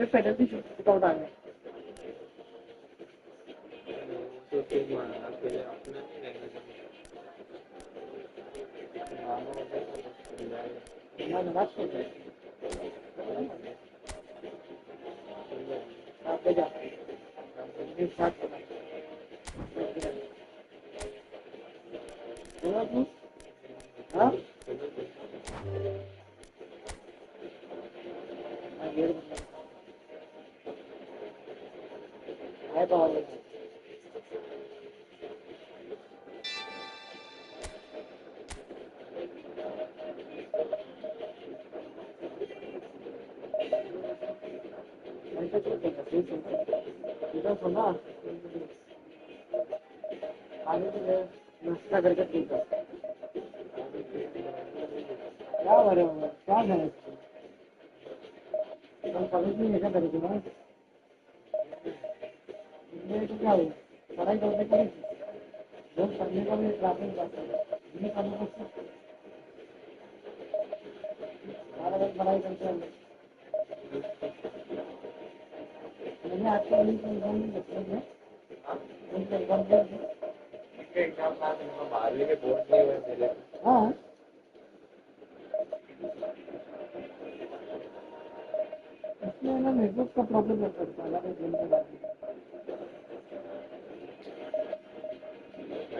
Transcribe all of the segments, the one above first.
ये penalty shoot आ गया तो तुम अपने अपना नहीं रहना मैं बात कर रहा हूं आप जा ये स्टार्ट करना तू हां ये है बॉल इधर सुना आगे से नाश्ता करके ठीक है क्या हो रहा है क्या है हम कभी भी ऐसा करेंगे ना ये तो क्या हुआ पढ़ाई करने का जो पढ़ने का भी क्लासेस जाता है ये करना पड़ता सारा दिन पढ़ाई करते हैं मैंने आपको एग्जाम में बच्चों में उनके एग्जाम के एग्जाम साथ में बारहवीं के बोर्ड नहीं हुए मेरे हाँ इसमें ना नेटवर्क का प्रॉब्लम हो सकता है अलग गेम के बाद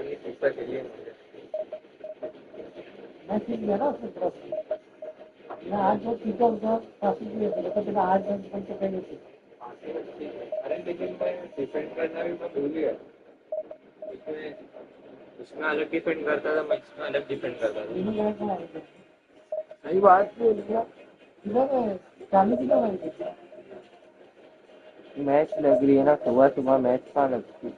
ये किस्सा के लिए मैं सीख गया ना उसकी तरफ मैं आज जो सीखा उसका काफी भी तो बिना आज बन के कहीं नहीं अरे लेकिन मैं डिफेंड करना भी मैं भूल गया उसमें अलग डिफेंड करता था मैं इसमें अलग डिफेंड करता था सही बात है इधर चालू की दवाई मैच लग रही है ना सुबह सुबह मैच कहाँ लगती है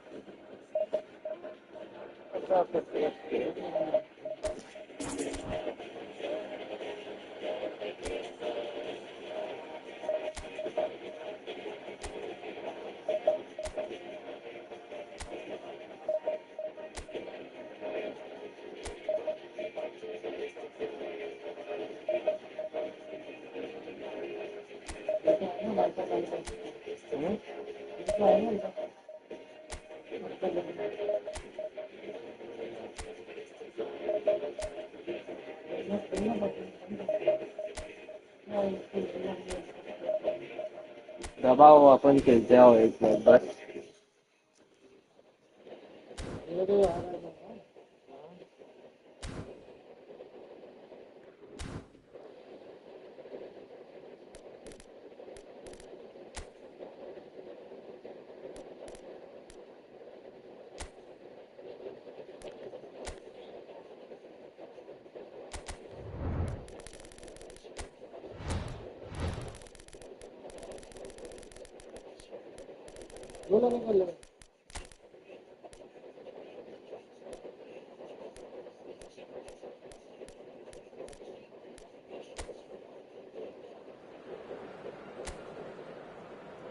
दबाओ अपन खेलते आओ एक मैच बस बोलो निकल लो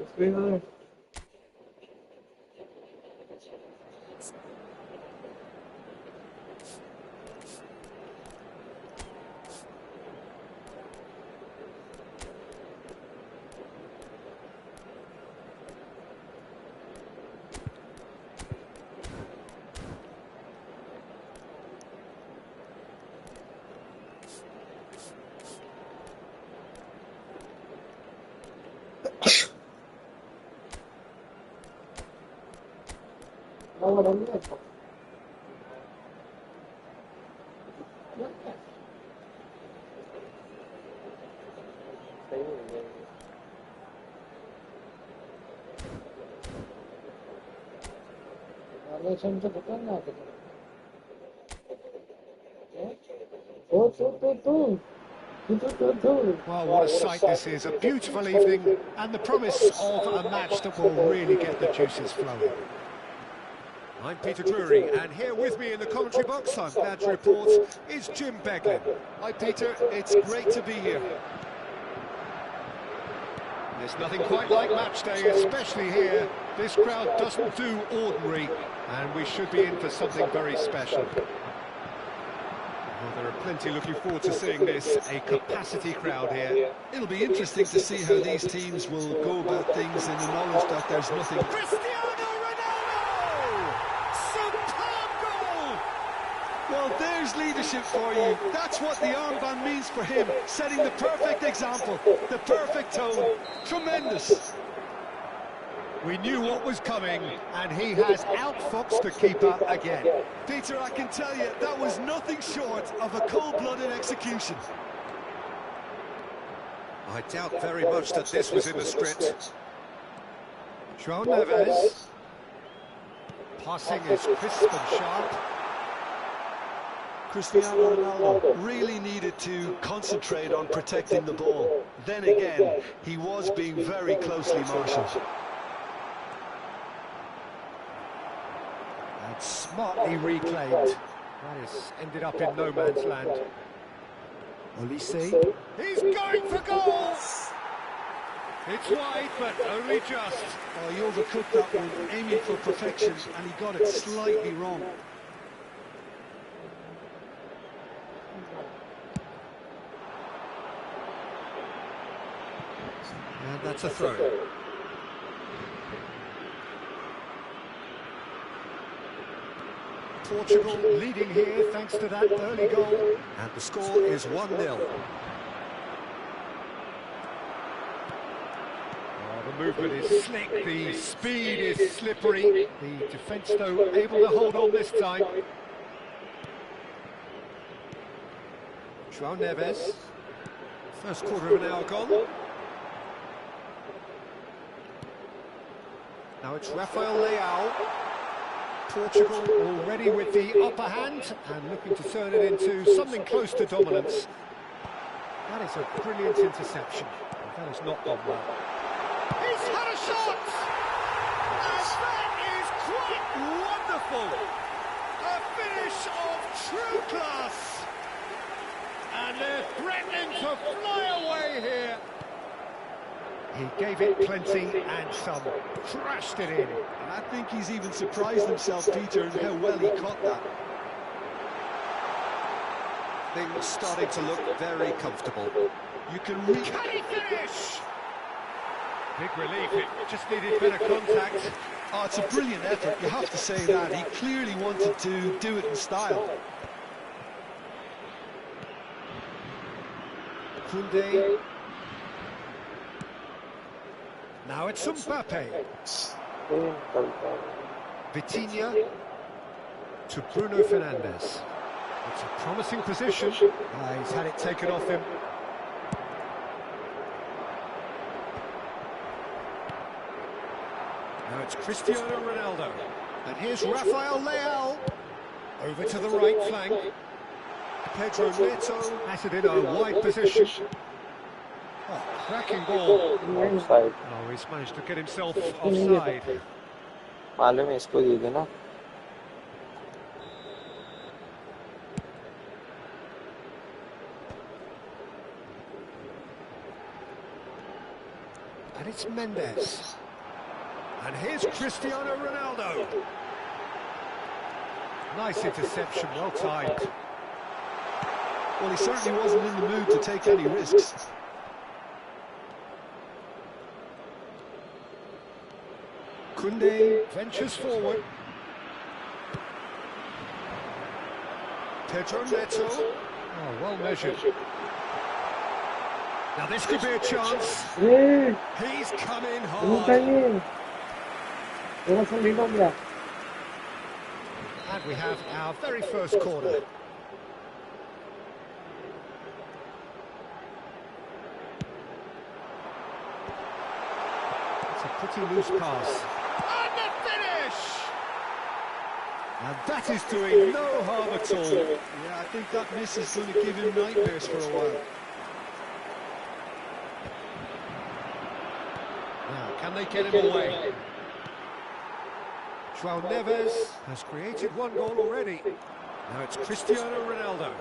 इसमें Well, what a sight this is. A beautiful evening and the promise of a match that will really get the juices flowing. I'm Peter Drury, and here with me in the commentary box, I'm glad to report, is Jim Beglin. Hi Peter, it's great to be here. There's nothing quite like match day, especially here. This crowd doesn't do ordinary, and we should be in for something very special. Well, there are plenty looking forward to seeing this, a capacity crowd here. It'll be interesting to see how these teams will go about things in the knowledge that there's nothing. Cristiano Ronaldo! Superb goal! Well, there's leadership for you. That's what the armband means for him, setting the perfect example, the perfect tone. Tremendous. We knew what was coming, and he has outfoxed the keeper again. Peter, I can tell you, that was nothing short of a cold-blooded execution. I doubt very much that this was in the script. João Neves. Passing is crisp and sharp. Cristiano Ronaldo really needed to concentrate on protecting the ball. Then again, he was being very closely marshalled. And smartly reclaimed. That has ended up in no man's land. Olise. He's going for goal! It's wide, but only just. Oh, he overcooked that one, aiming for perfection, and he got it slightly wrong. And that's a throw. Portugal leading here thanks to that early goal. And the score is 1-0. Oh, the movement is slick, the speed is slippery. The defence, though, able to hold on this time. João Neves. First quarter of an hour gone. Now it's Rafael Leao. Portugal already with the upper hand and looking to turn it into something close to dominance. That is a brilliant interception. That has not gone well. He's had a shot! And that is quite wonderful! A finish of true class! And they're threatening to fly away here. He gave it plenty and some, crashed it in. And I think he's even surprised himself, Peter, in how well he caught that. Things starting to look very comfortable. You can he finish? Big relief, it just needed better contact. Oh, it's a brilliant effort, you have to say that. He clearly wanted to do it in style. Koundé. Now it's Mbappe. Vitinha to Bruno Fernandes. It's a promising position. He's had it taken off him. Now it's Cristiano Ronaldo. And here's Rafael Leao. Over to the right flank. Pedro Neto has it in a wide position. Oh, cracking ball. Offside. Oh, he's managed to get himself offside. मालूम है इसको दे देना. And it's Mendes. And here's Cristiano Ronaldo. Nice interception, well timed. Well, he certainly wasn't in the mood to take any risks. Koundé ventures forward. Pedro Neto. Oh, well measured. Now this could be a chance. He's coming hard. And we have our very first corner. It's a pretty loose pass. And the finish! And that is doing no harm at all. Yeah, I think that miss is going to give him nightmares for a while. Now, can they get him away? João Neves has created one goal already. Now it's Cristiano Ronaldo.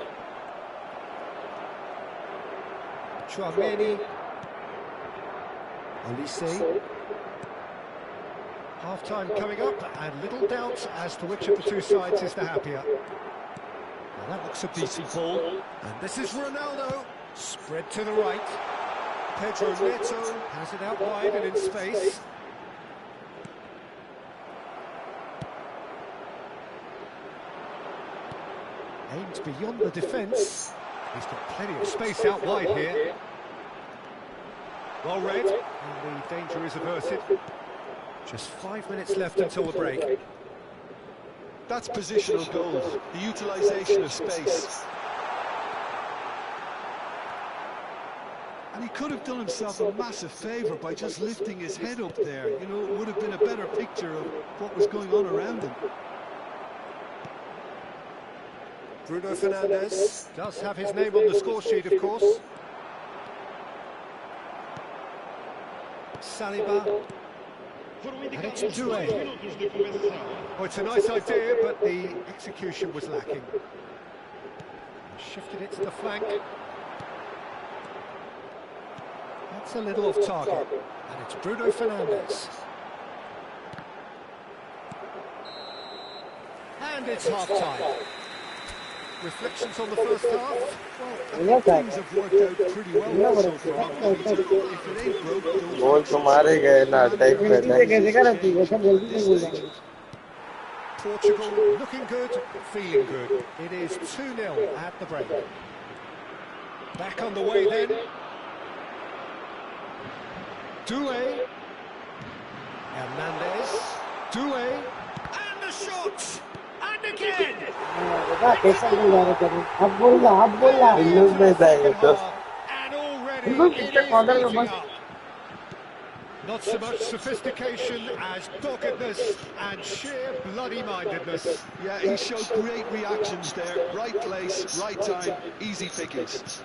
Chouameni. Olise. Half-time coming up, and little doubt as to which of the two sides is the happier. Now That looks a decent ball. And this is Ronaldo. Spread to the right. Pedro Neto has it out wide and in space. Aims beyond the defence. He's got plenty of space out wide here. Well read, and the danger is averted. Just 5 minutes left until the break. That's positional goals, the utilisation of space. And he could have done himself a massive favour by just lifting his head up there. You know, it would have been a better picture of what was going on around him. Bruno Fernandes does have his name on the score sheet, of course. Saliba. And it's Doué. Oh, it's a nice idea, but the execution was lacking. Shifted it to the flank. That's a little off target. And it's Bruno Fernandes. And it's half-time. Reflections on the first half? Well, things have worked out pretty well so far. If it ain't broke, गोल तो मारे गए ना attack पे Portugal looking good, feeling good. It is 2-0 at the break. Back on the way then. Doué. Hernandez. Doué. And the shot! And again! And already not so much sophistication as doggedness and sheer bloody-mindedness. yeah, he showed great reactions there. Right place, right time, easy pickings.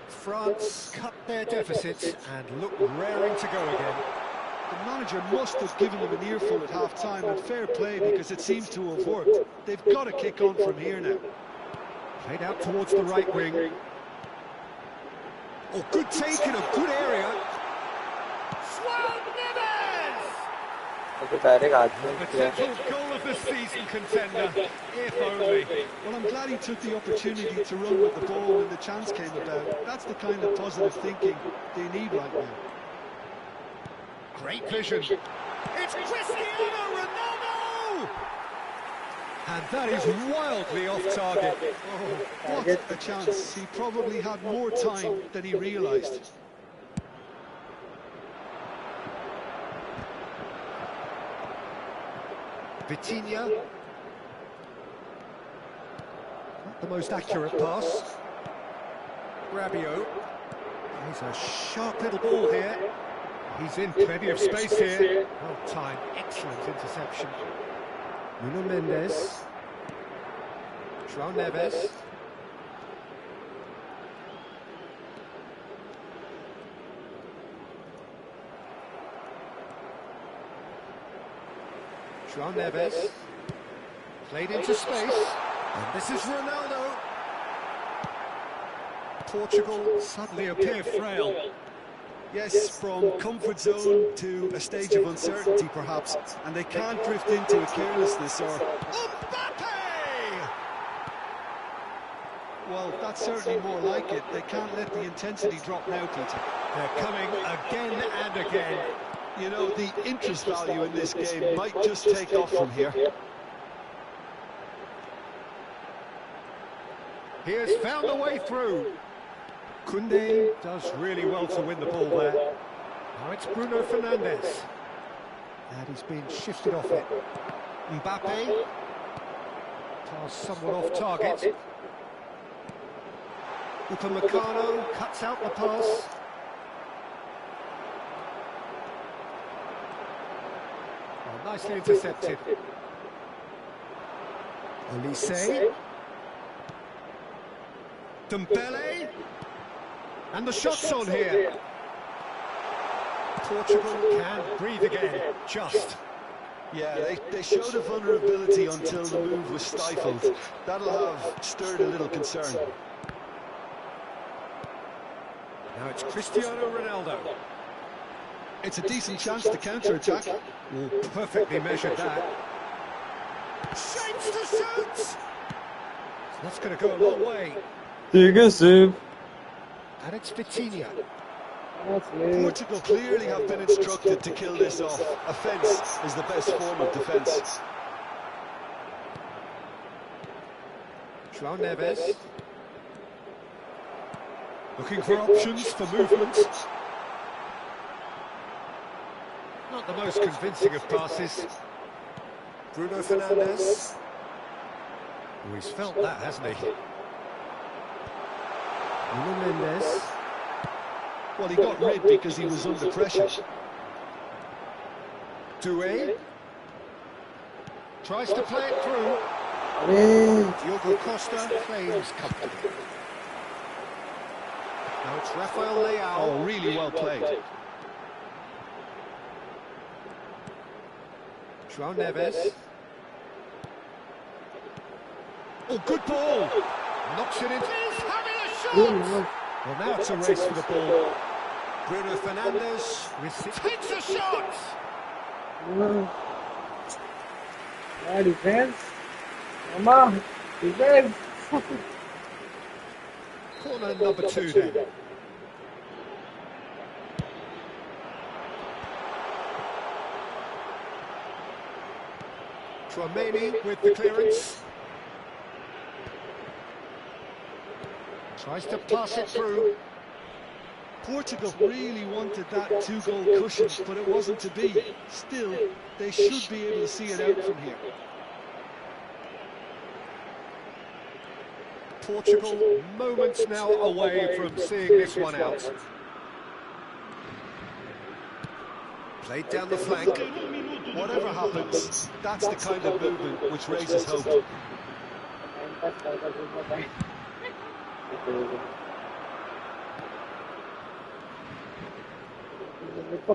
France cut their deficits and look raring to go again. The manager must have given them an earful at half-time, and fair play because it seems to have worked. They've got to kick on from here now. Played out towards the right wing. Oh, good take in a good area. Potential goal of the season contender, if only. Well, I'm glad he took the opportunity to run with the ball when the chance came about. That's the kind of positive thinking they need right now. Great vision. It's Cristiano Ronaldo! And that is wildly off target. Oh, what a chance. He probably had more time than he realised. Vitinha. Not the most accurate pass. Rabiot. He's a sharp little ball here. He's in plenty of space here. Well timed, excellent interception. Nuno Mendes. João Neves. João Neves. Played into space. And this is Ronaldo. Portugal suddenly appear frail. Yes, from comfort zone to a stage of uncertainty perhaps, and they can't drift into a carelessness or... Mbappe! Well, that's certainly more like it. They can't let the intensity drop now, Peter. They're coming again and again. You know, the interest value in this game might just take off from here. He has found a way through. Koundé does really well to win the ball there. Now it's Bruno Fernandes. And he's been shifted off it. Mbappe. Pass somewhat off target. Upamecano cuts out the pass. Oh, nicely intercepted. Olise. Dembele. And the shot's on here. Portugal can breathe again, just. Yeah, they showed a vulnerability until the move was stifled. That'll have stirred a little concern. Now it's Cristiano Ronaldo. It's a decent chance to counter-attack. Perfectly measured that. Shapes to shoot! That's going to go a long way. Save. And it's Vitinha. That's it. Portugal clearly have been instructed to kill this off. Offence is the best form of defence. João Neves. Looking for options for movement. Not the most convincing of passes. Bruno Fernandes. Oh, he's felt that, hasn't he? Nuno Mendes. Well, he got rid because he was under pressure. Doué. Tries to play it through. Diogo Costa claims comfortably. Now it's Rafael Leao. Oh, really well played. João Neves. Oh, good ball! Knocks it in. He's having a shot! Well, now it's a race for the ball. Bruno Fernandes takes a shot! Defense. Mama, defense. Corner number 2 then. Tchouaméni with the clearance. Tries to pass it through. Portugal really wanted that two-goal cushion, but it wasn't to be. Still, they should be able to see it out from here. Portugal moments now away from seeing this one out. Played down the flank. Whatever happens, that's the kind of movement which raises hope.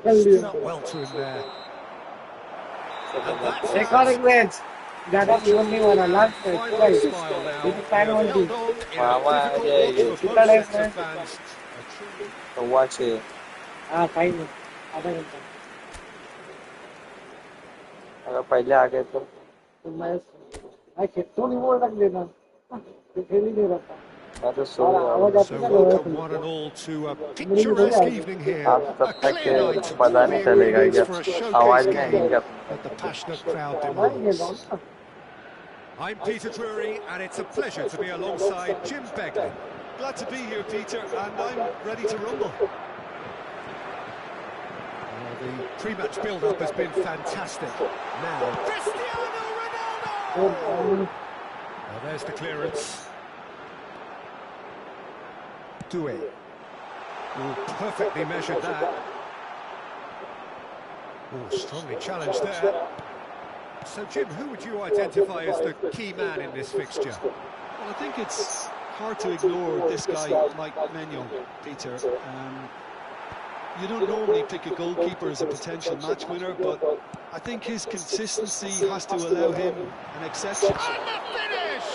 Stood up well to him there. And that's Recording match. ज़्यादा जीवन नहीं वाला last final smile now. This is final one Held team. on in Wow, a difficult yeah, watch yeah. for both sets of fans. तो watch it. हाँ final आधा घंटा अगर पहले आ गए तो तो मैं खेतों नहीं बोल रख देना खेल ही नहीं रहा था मैं तो सो और गया आवाज आती So है welcome one and all to a picturesque evening here. आप A तब तक clear night, पता नहीं चलेगा it कि is for a आवाज showcase नहीं game आएगी क्या that the passionate crowd हमारी demands. खेल रहा हूँ I'm Peter Drury, and it's a pleasure to be alongside Jim Beglin. Glad to be here, Peter, and I'm ready to rumble. The pre-match build-up has been fantastic. Now, Cristiano Ronaldo! Now there's the clearance. Doué. Oh, perfectly measured that. Oh, strongly challenged there. So, Jim, who would you identify as the key man in this fixture? Well, I think it's hard to ignore this guy, Mike Maignan, Peter. You don't normally pick a goalkeeper as a potential match winner, but I think his consistency has to allow him an exception. And the finish!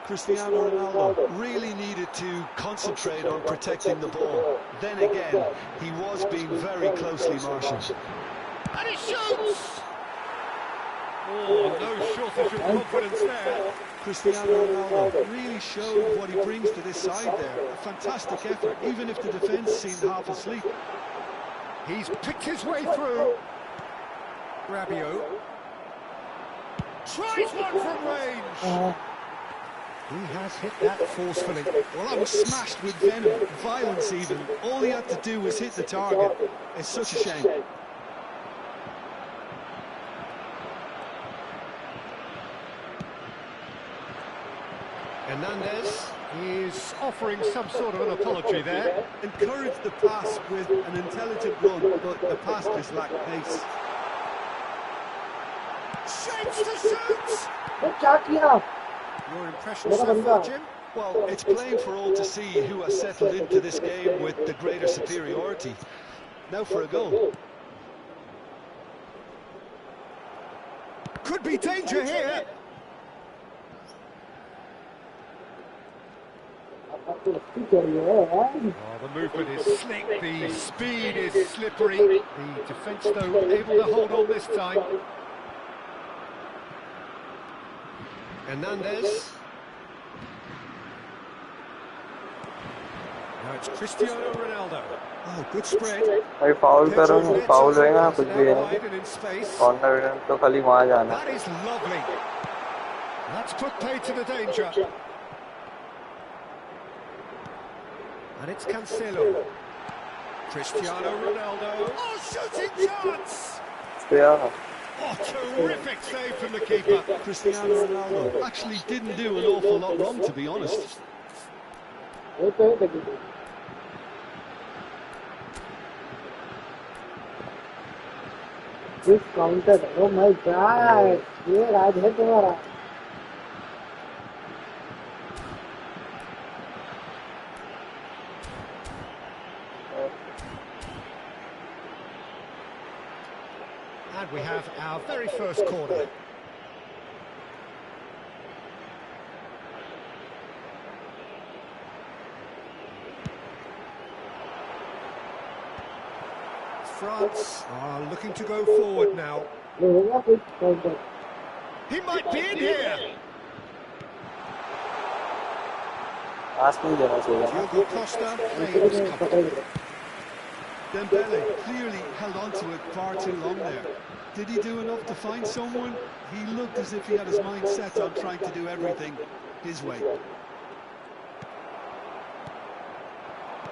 Cristiano Ronaldo really needed to concentrate on protecting the ball. Then again, he was being very closely marshalled. And he shoots! Oh, no shortage of confidence there. Cristiano Ronaldo really showed what he brings to this side there. A fantastic effort, even if the defence seemed half asleep. He's picked his way through. Rabiot. Tries one from range. He has hit that forcefully. Well, that was smashed with venom, violence even. All he had to do was hit the target. It's such a shame. Hernandez is offering some sort of an apology there. Encouraged the pass with an intelligent run, but the pass just lacked pace. Shapes to shoot! वो क्या किया Your impression so far, Jim? Well, it's plain for all to see who has settled into this game with the greater superiority. Now for a goal. Could be danger here. आपको लगती क्या है यार Oh, the movement is slick, the speed is slippery. The defence, though, able to hold on this time. Hernandez. Now it's Cristiano Ronaldo. Oh, good spread. भाई foul कर रहा हूँ, foul होएगा कुछ भी है Wide and in space. Corner तो खाली वहाँ जाना. That is lovely. That's put paid to the danger. And it's Cancelo. Cristiano Ronaldo. Oh, shooting chance! Yeah. Oh, terrific save from the keeper. Cristiano Ronaldo actually didn't do an awful lot wrong, to be honest. This counter, oh my God, ये राज है तुम्हारा. And we have our very first corner. France are looking to go forward now. He might be in here. पास में देना चाहिए. Diogo Costa claims cover. Dembele clearly held on to it far too long there. Did he do enough to find someone? He looked as if he had his mind set on trying to do everything his way.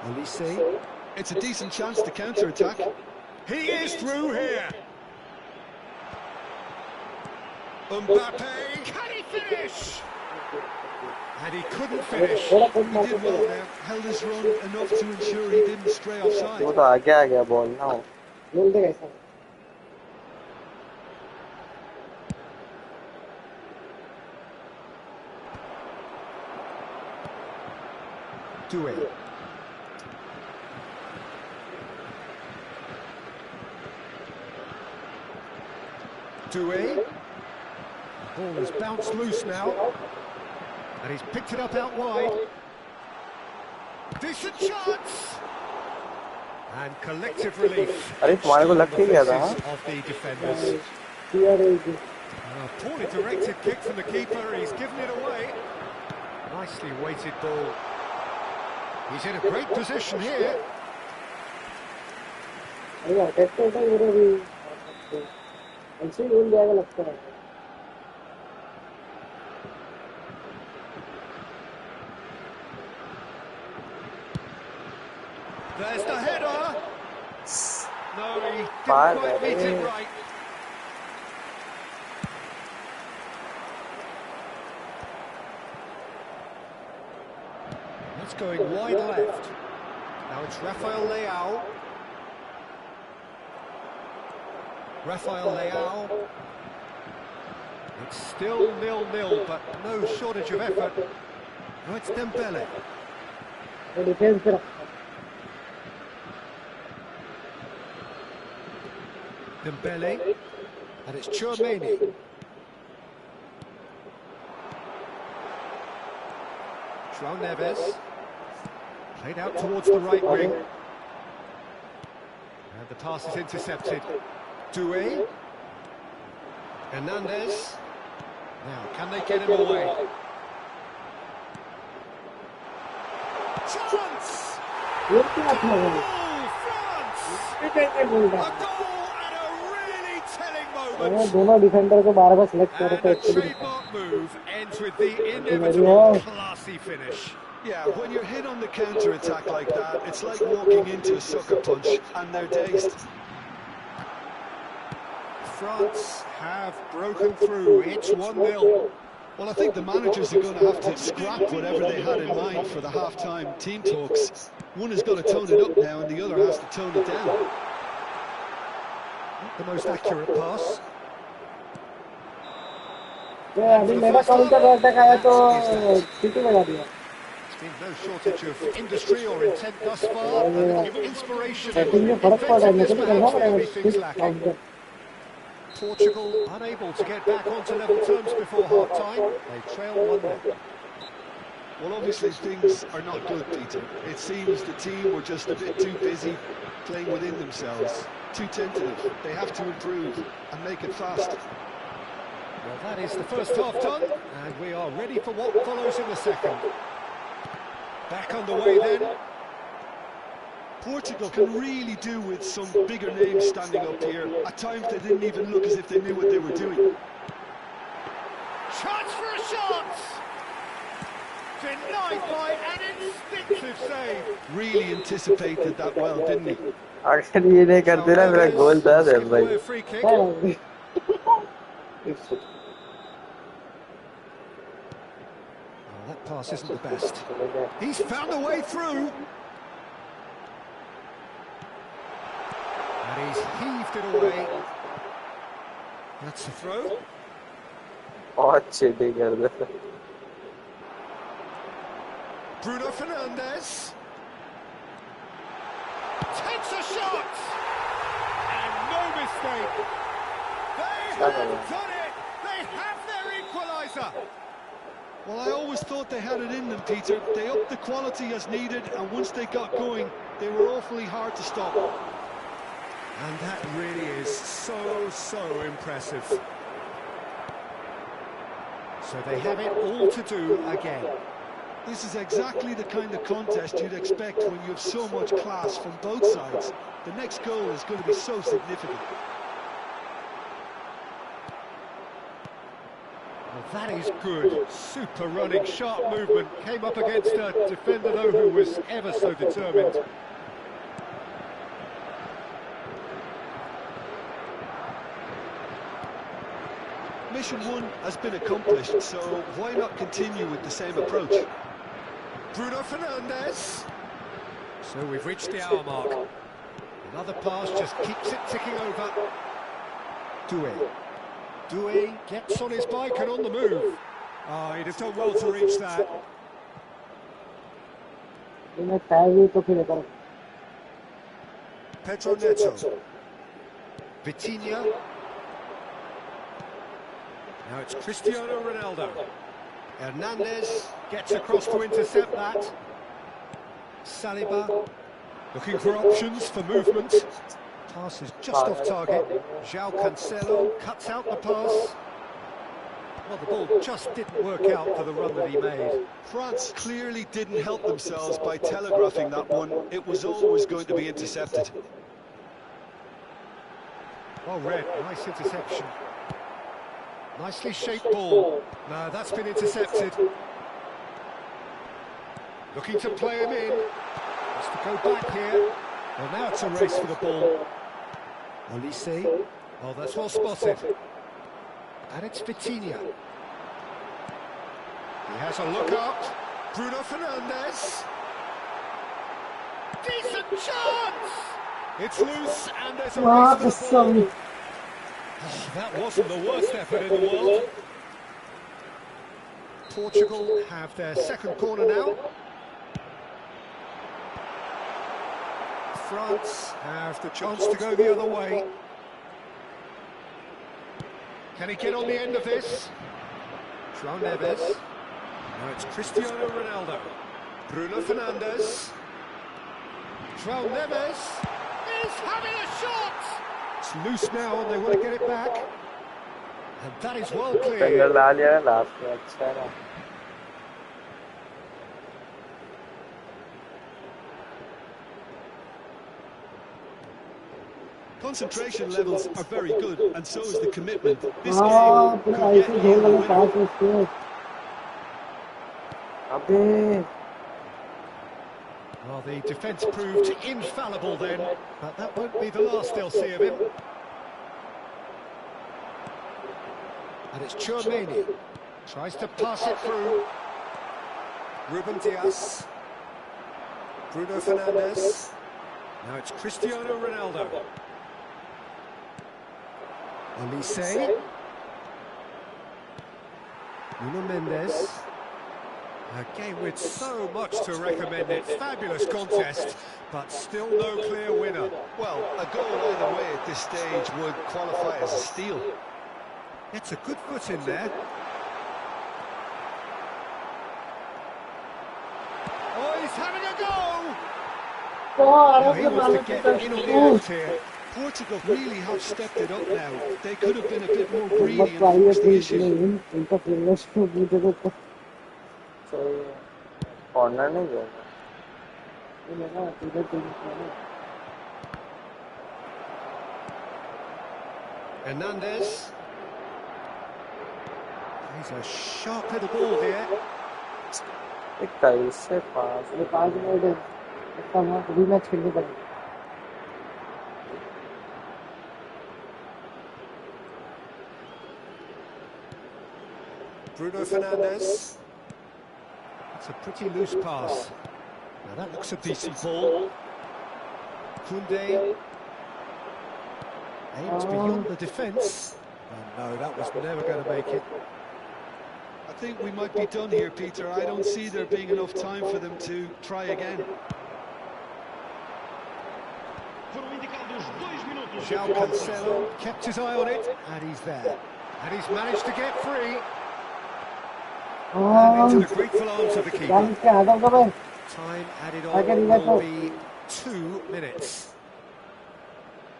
Olise. It's a decent chance to counter-attack. He is through here. Mbappe, can he finish? And he couldn't finish. He did well there, held his run enough to ensure he didn't stray offside. वो तो आगे आ गया ball ना. मिल देगा ऐसा. Doué. Doué. Ball has bounced loose now. And he's picked it up out wide. Decent chance! And collective relief. अरे तुम्हारे को लग गया था. Of the defenders. Poorly directed kick from the keeper. He's given it away. Nicely weighted ball. He's in a great position here. There's the header. No, he didn't quite beat it right. That's going wide left. Now it's Rafael Leao. Rafael Leao. It's still 0-0, but no shortage of effort. Now it's Dembele. Dembele, and it's Tchouaméni. João Neves, played out towards the right wing. And the pass is intercepted. Doué. Hernandez. Now, can they get him away? Chance! Oh, France! A goal at a really telling moment. दोनों defender को बार-बार select कर रहे And the trademark move ends with the inevitable classy finish. Yeah, when you're hit on the counter-attack like that, it's like walking into a sucker punch and they're dazed. France have broken through. It's 1-0. Well, I think the managers are going to have to scrap whatever they had in mind for the half-time team talks. One has got to tone it up now and the other has to tone it down. Not the most accurate pass. अभी मेरा counter attack आया तो city में लगा दिया. There's been no shortage of industry or intent thus far, and inspiration batting में and फर्क पड़ रहा है. inventiveness मुझे करना perhaps पड़ेगा everything's six lacking. Counter. Portugal unable to get back onto level terms before half-time. They trail 1-0. Well, obviously things are not good, Peter. It seems the team were just a bit too busy playing within themselves, too tentative. They have to improve and make it fast. Well, that is the first half done, and we are ready for what follows in the second. Back underway then. Portugal can really do with some bigger names standing up here. At times they didn't even look as if they knew what they were doing. Chance for a shot! Denied by an instinctive save. Really anticipated that well, didn't he? अगर ये नहीं करते ना मेरा गोल था Give भाई. away a free kick. है Oh, that pass isn't the best. He's found a way through. And he's heaved it away. That's the throw. बहुत चीटिंग कर दे. Bruno Fernandes. Takes a shot. And no mistake. They have done it. They have their equaliser. Well, I always thought they had it in them, Peter. They upped the quality as needed, and once they got going, they were awfully hard to stop. And that really is so impressive. So they have it all to do again. This is exactly the kind of contest you'd expect when you have so much class from both sides. The next goal is going to be so significant. Well, that is good. Super running, sharp movement. Came up against a defender, though, who was ever so determined. Mission one has been accomplished, so why not continue with the same approach? Bruno Fernandes. So we've reached the hour mark. Another pass just keeps it ticking over. Doué gets on his bike and on the move. Oh, he'd have done well to reach that. मैं time तो फिर करो Pedro Neto. Vitinha. Now it's Cristiano Ronaldo. Hernandez gets across to intercept that. Saliba looking for options for movement. Pass is just off target. João Cancelo cuts out the pass. Well, the ball just didn't work out for the run that he made. France clearly didn't help themselves by telegraphing that one. It was always going to be intercepted. Well read, nice interception. Nicely shaped ball. No, that's been intercepted. Looking to play him in. Has to go back here. Well, now it's a race for the ball. Olise. Oh, that's well spotted. And it's Vitinha. He has a look up. Bruno Fernandes. Decent chance! It's loose and there's a वाह race for the ball. कसम Oh, that wasn't the worst effort in the world. Portugal have their second corner now. France have the chance to go the other way. Can he get on the end of this? João Neves. Now it's Cristiano Ronaldo. Bruno Fernandes. João Neves is having a shot! It's loose now and they want to get it back. And that is well finger cleared. ला लिया last में. अच्छा है ना. Concentration levels are very good, and so is the commitment. This हाँ game फिर could get ऐसे खेल वाले long. पास उसके अबे Well, the defence proved infallible then, but that won't be the last they'll see of him. And it's Chouameni. Tries to pass it through. Ruben Dias. Bruno Fernandes. Now it's Cristiano Ronaldo. Olise. Nuno Mendes. A game with so much to recommend it. Fabulous contest, but still no clear winner. Well, a goal either way at this stage would qualify as a steal. It's a good foot in there. Oh, he's having a go! तो Now आराम he से wants मालूम to get चलता in on the act here. Portugal really have stepped it up now. They could have been a bit more greedy मत and पाइए forced the please issue. नहीं इनका fitness को बूटे को तो सही है कॉर्नर नहीं गया ये लगा इधर टीम में Hernandez. He's a sharp little ball here. एक कैसे पास ये 5 मिनट है इसका वहाँ रीमैच खेलनी पड़ेगी Bruno Fernandes. It's a pretty loose pass. Now that looks a decent ball. Koundé. Aimed beyond the defence. Oh no, that was never going to make it. I think we might be done here, Peter. I don't see there being enough time for them to try again. João Cancelo kept his eye on it, and he's there. And he's managed to get free. And into the grateful arms of the keeper. क्या आता होगा भाई Time added I can on get will that. be 2 minutes.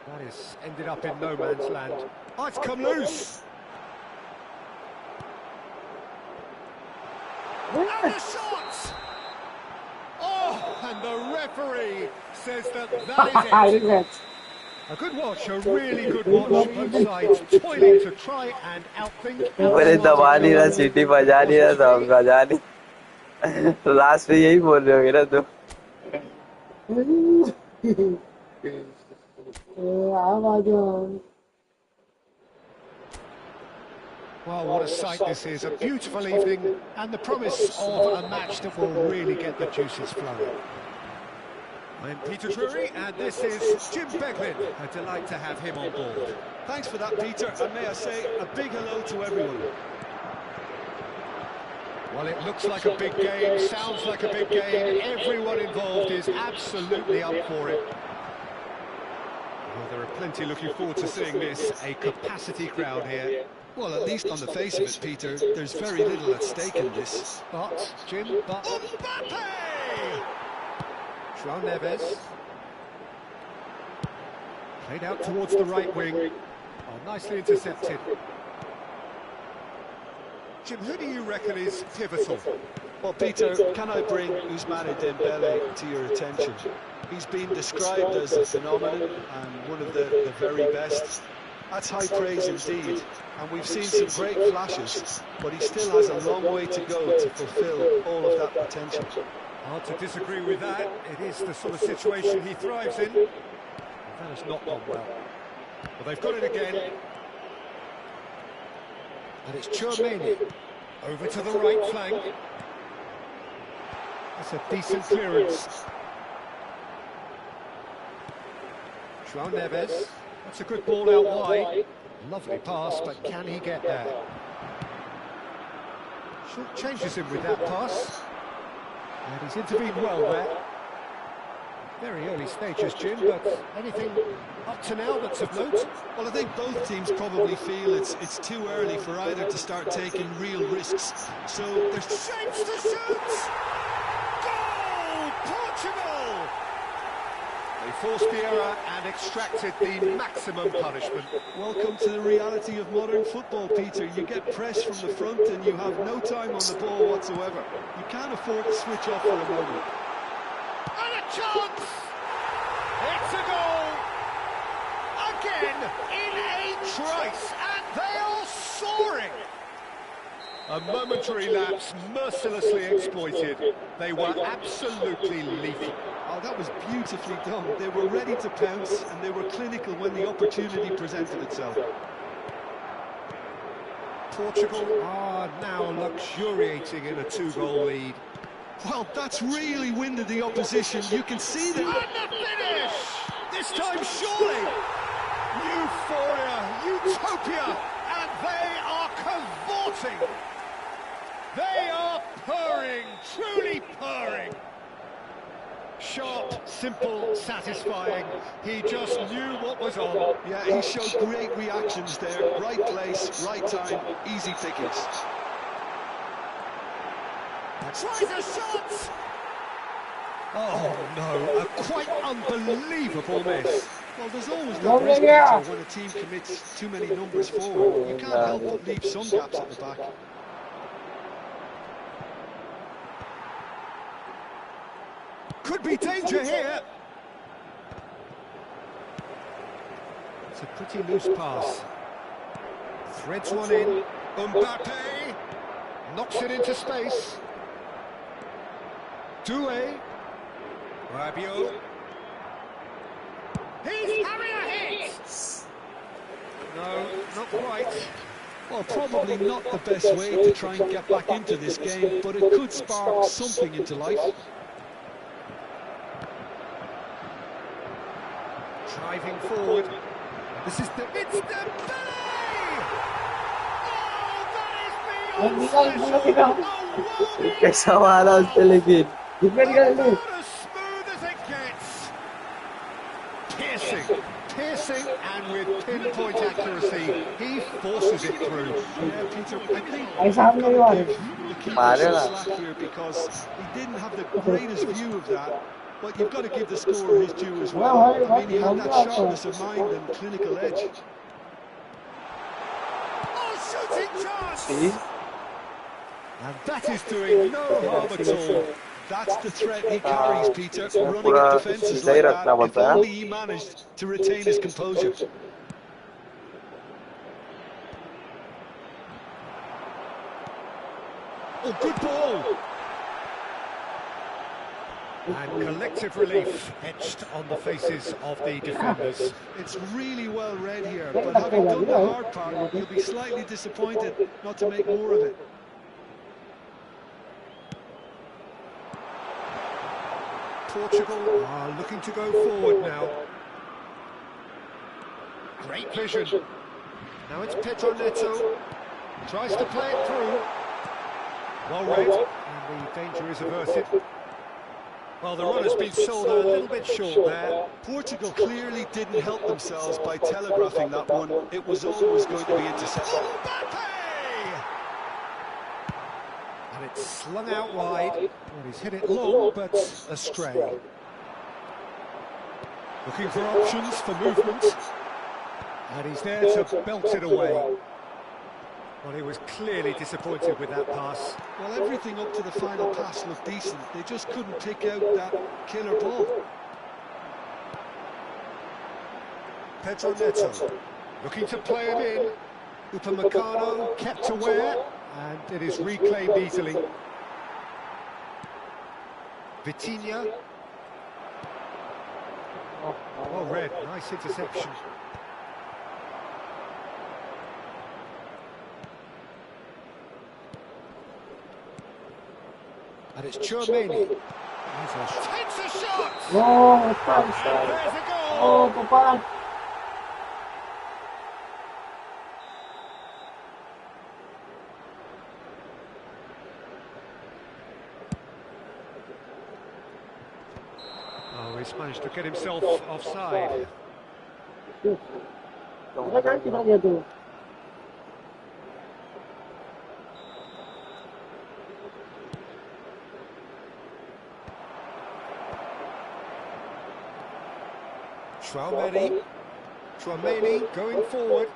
That has ended up in no man's land. Oh, it's come loose. And the shot! Oh, and the referee says that is it. Rematch A good watch, a really good watch. Both sides toiling to try and outthink. मेरे दबा नहीं रहा सीटी बजा नहीं रहा सब बजा नहीं लास्ट में यही बोल रहे होगे ना तुम आम आ जाओ Well, what a sight this is. A beautiful evening and the promise of a match that will really get the juices flowing. I'm Peter Drury and this is Jim Beglin. A delight to have him on board. Thanks for that, Peter, and may I say a big hello to everyone. Well, it looks like a big game, sounds like a big game. Everyone involved is absolutely up for it. Well, there are plenty looking forward to seeing this. A capacity crowd here. Well, at least on the face of it, Peter, there's very little at stake in this. But, Jim, but... Mbappe! João Neves. Played out towards the right wing. Oh, nicely intercepted. Jim, who do you reckon is pivotal? Well, Peter, can I bring Ousmane Dembele to your attention? He's been described as a phenomenon and one of the very best. That's high praise indeed. And we've seen some great flashes, but he still has a long way to go to fulfill all of that potential. Hard to disagree with that. It is the sort of situation he thrives in. That has not gone well. But they've got it again. And it's Tchouaméni. Over to the right flank. That's a decent clearance. João Neves. That's a good ball out wide. Lovely pass, but can he get there? Short changes him with that pass. And he's intervened well there. Very early stages, Jim, but anything up to now that's of note? Well, I think both teams probably feel it's too early for either to start taking real risks. So there's Shapes to shoot! Goal! Portugal! They forced the error and extracted the maximum punishment. welcome to the reality of modern football, Peter. You get press from the front and you have no time on the ball whatsoever. You can't afford to switch off for a moment. And a chance! It's a goal! Again in a trice, and they are soaring! A momentary lapse mercilessly exploited. They were absolutely lethal. Oh, that was beautifully done. They were ready to pounce and they were clinical when the opportunity presented itself. Portugal are now luxuriating in a 2-goal lead. Well, that's really winded the opposition. You can see that. And the finish! This time, surely! Euphoria, utopia, and they are cavorting! They are purring, truly purring! Sharp, simple, satisfying. He just knew what was on. Yeah, he showed great reactions there. Right place, right time, easy pickings. Tries a shot! Oh no, a quite unbelievable miss. Well, there's always No, that risk, yeah. Peter, when a team commits too many numbers forward. You can't help but leave some gaps at the back. Could be danger here. It's a pretty loose pass. Threads one in. Mbappe knocks it into space. Doué. Rabiot. He's having a hit! No, not quite. Well, probably not the best way to try and get back into this game, but it could spark something into life. Driving forward. This is the... It's the belly! Oh, that is beyond special! Oh, what कैसा मारा उसने लेकिन about as smooth as it gets! Piercing, piercing, and with pinpoint accuracy, he forces it through. Yeah, Peter, I think ऐसा हम नहीं मारे the keeper मारे some ना slack here because he didn't have the greatest view of that. But you've got to give the scorer his due as well. I mean, he had that sharpness of mind and clinical edge. Oh, shooting chance! see And that is doing no harm at all. That's the threat he carries, Peter, running पूरा at defences सही like रखना that. If पड़ता है only he managed to retain his composure. Oh, good ball! And collective relief etched on the faces of the defenders. It's really well read here, but having done the hard part, you'll be slightly disappointed not to make more of it. Portugal are looking to go forward now. Great vision. Now it's Pedro Neto. Tries to play it through. Well read, and the danger is averted. Well, the run has been sold a little bit short there. Portugal clearly didn't help themselves by telegraphing that one. It was always going to be intercepted. Mbappe! And it's slung out wide. Well, he's hit it long, but astray. Looking for options for movement. And he's there to belt it away. Well, he was clearly disappointed with that pass. Well, everything up to the final pass looked decent. They just couldn't pick out that killer ball. Pedro Neto looking to play him in. Upamecano kept aware, and it is reclaimed easily. Vitinha. Well read, nice interception. And it's Chouameni. Takes a shot! Oh, There's a goal! oh, Papa. Oh, he's managed to get himself offside. Udah kan kita lihat tuh. Chouameni going forward.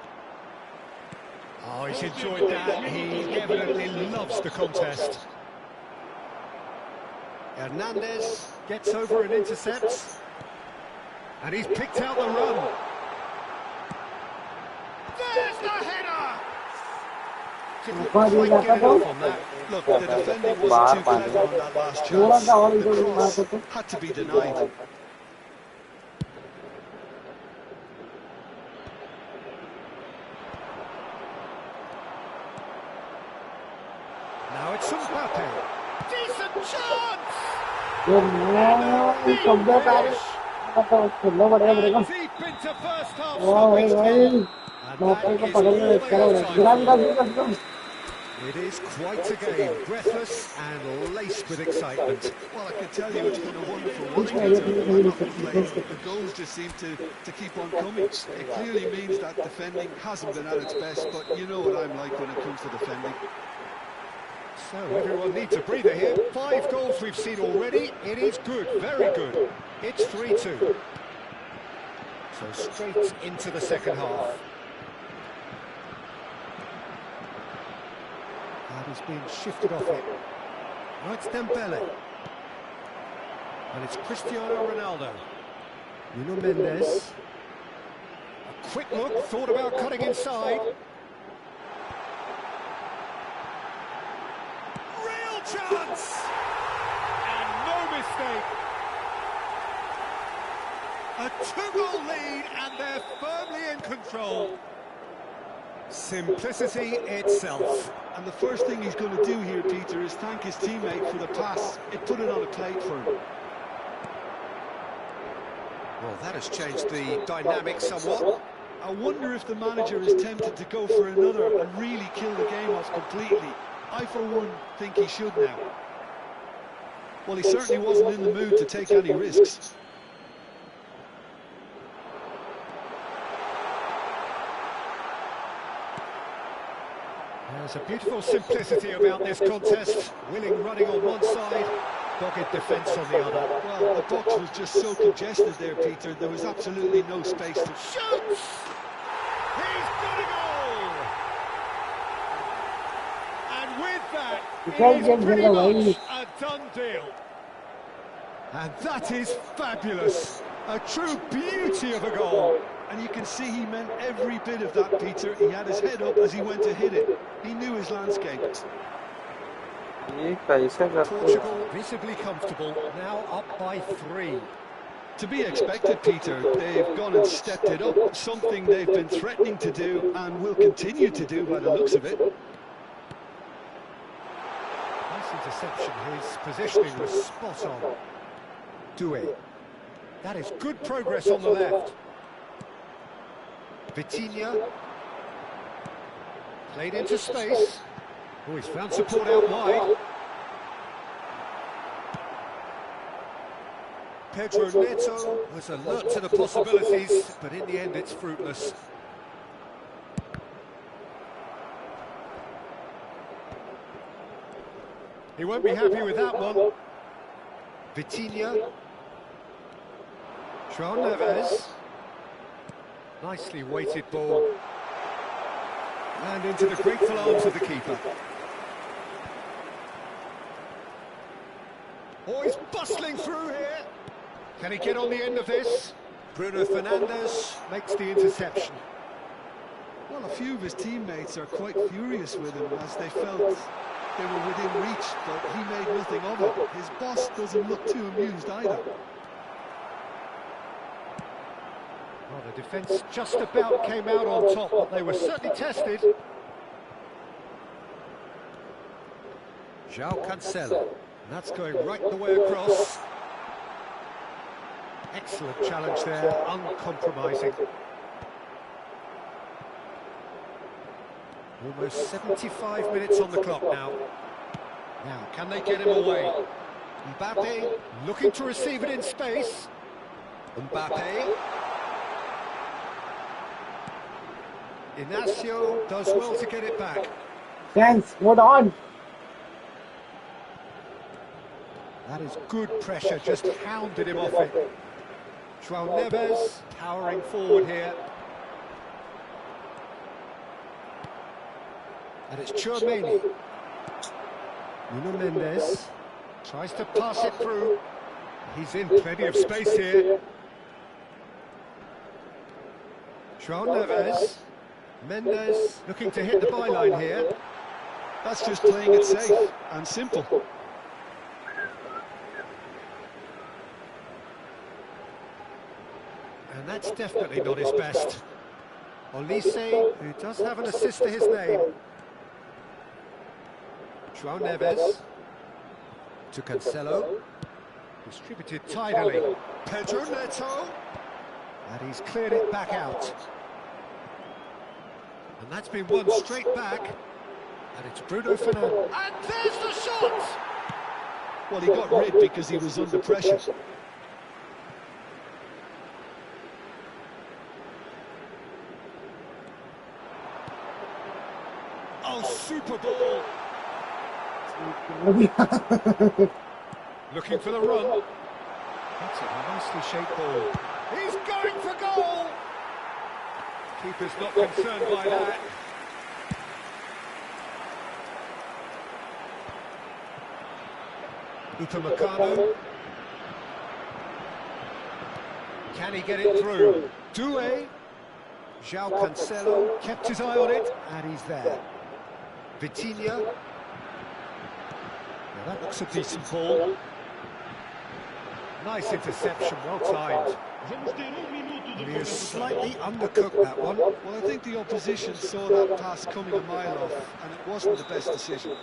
Oh, he's enjoyed that. He evidently loves the contest. Hernandez gets over and intercepts. And he's picked out the run. There's the header! Didn't quite get it off on that. Look, the defending wasn't too clever on that last chance. The cross had to be denied. Now it's Mbappe. Decent chance! Coba tarik atau sudah pada mereka. Deep into first half Wah, stoppage time. mau ke pagarnya sekarang udah geram kan. It is quite a game, breathless and laced with excitement. Well, I can tell you it's been a wonderful watching it. The goals just seem to keep on coming. It clearly means that defending hasn't been at its best, but you know what I'm like when it comes to defending. So everyone needs a breather here. 5 goals we've seen already. It is good, very good. It's 3-2. So straight into the second half. And he's being shifted off it. Now it's Dembele. And it's Cristiano Ronaldo. Nuno Mendes. A quick look, thought about cutting inside. Real chance! And no mistake. A two-goal lead, and they're firmly in control. Simplicity itself. And the first thing he's going to do here, Peter, is thank his teammate for the pass. It put it on a plate for him. Well, that has changed the dynamic somewhat. I wonder if the manager is tempted to go for another and really kill the game off completely. I, for one, think he should now. Well, he certainly wasn't in the mood to take any risks. There's a beautiful simplicity about this contest. Willing running on one side, dogged defence on the other. Well, the box was just so congested there, Peter. There was absolutely no space to... Shoots! He's got a goal! And with that, it is pretty much a done deal. And that is fabulous. A true beauty of a goal. And you can see he meant every bit of that, Peter. He had his head up as he went to hit it. He knew his landscape. Portugal visibly comfortable, now up by 3. To be expected, Peter. They've gone and stepped it up, something they've been threatening to do and will continue to do by the looks of it. Nice interception, his positioning was spot on. Doué. That is good progress on the left. Vitinha. Played into space. Oh, he's found support out wide. Pedro Neto was alert to the possibilities, but in the end it's fruitless. He won't be happy with that one. Vitinha. João Neves. Nicely weighted ball. And into the grateful arms of the keeper. Oh, he's bustling through here. Can he get on the end of this? Bruno Fernandes makes the interception. Well, a few of his teammates are quite furious with him as they felt they were within reach, but he made nothing of it. His boss doesn't look too amused either. Well, the defence just about came out on top, but they were certainly tested. João Cancelo. And that's going right the way across. Excellent challenge there, uncompromising. Almost 75 minutes on the clock now. Now, can they get him away? Mbappe looking to receive it in space. Mbappe. Inacio does well to get it back. Thanks, hold on. That is good pressure, just hounded him off it. João Neves powering forward here. And it's Tchouaméni. Nuno Mendes tries to pass it through. He's in plenty of space here. João Neves. Mendes looking to hit the byline here. That's just playing it safe and simple. And that's definitely not his best. Olise, who does have an assist to his name. João Neves. To Cancelo. Distributed tidily. Pedro Neto. And he's cleared it back out. And that's been won straight back. And it's Bruno Fernandes. And there's the shot! Well, he got rid because he was under pressure. Oh, super ball. Looking for the run. That's a nicely shaped ball. He's going for goal! Keeper's not concerned by that. Upamecano. Can he get it through? Doué. João Cancelo kept his eye on it, and he's there. Vitinha. Now that looks a decent ball. Nice interception, well timed. He is slightly undercooked, that one. Well, I think the opposition saw that pass coming a mile off, and it wasn't the best decision.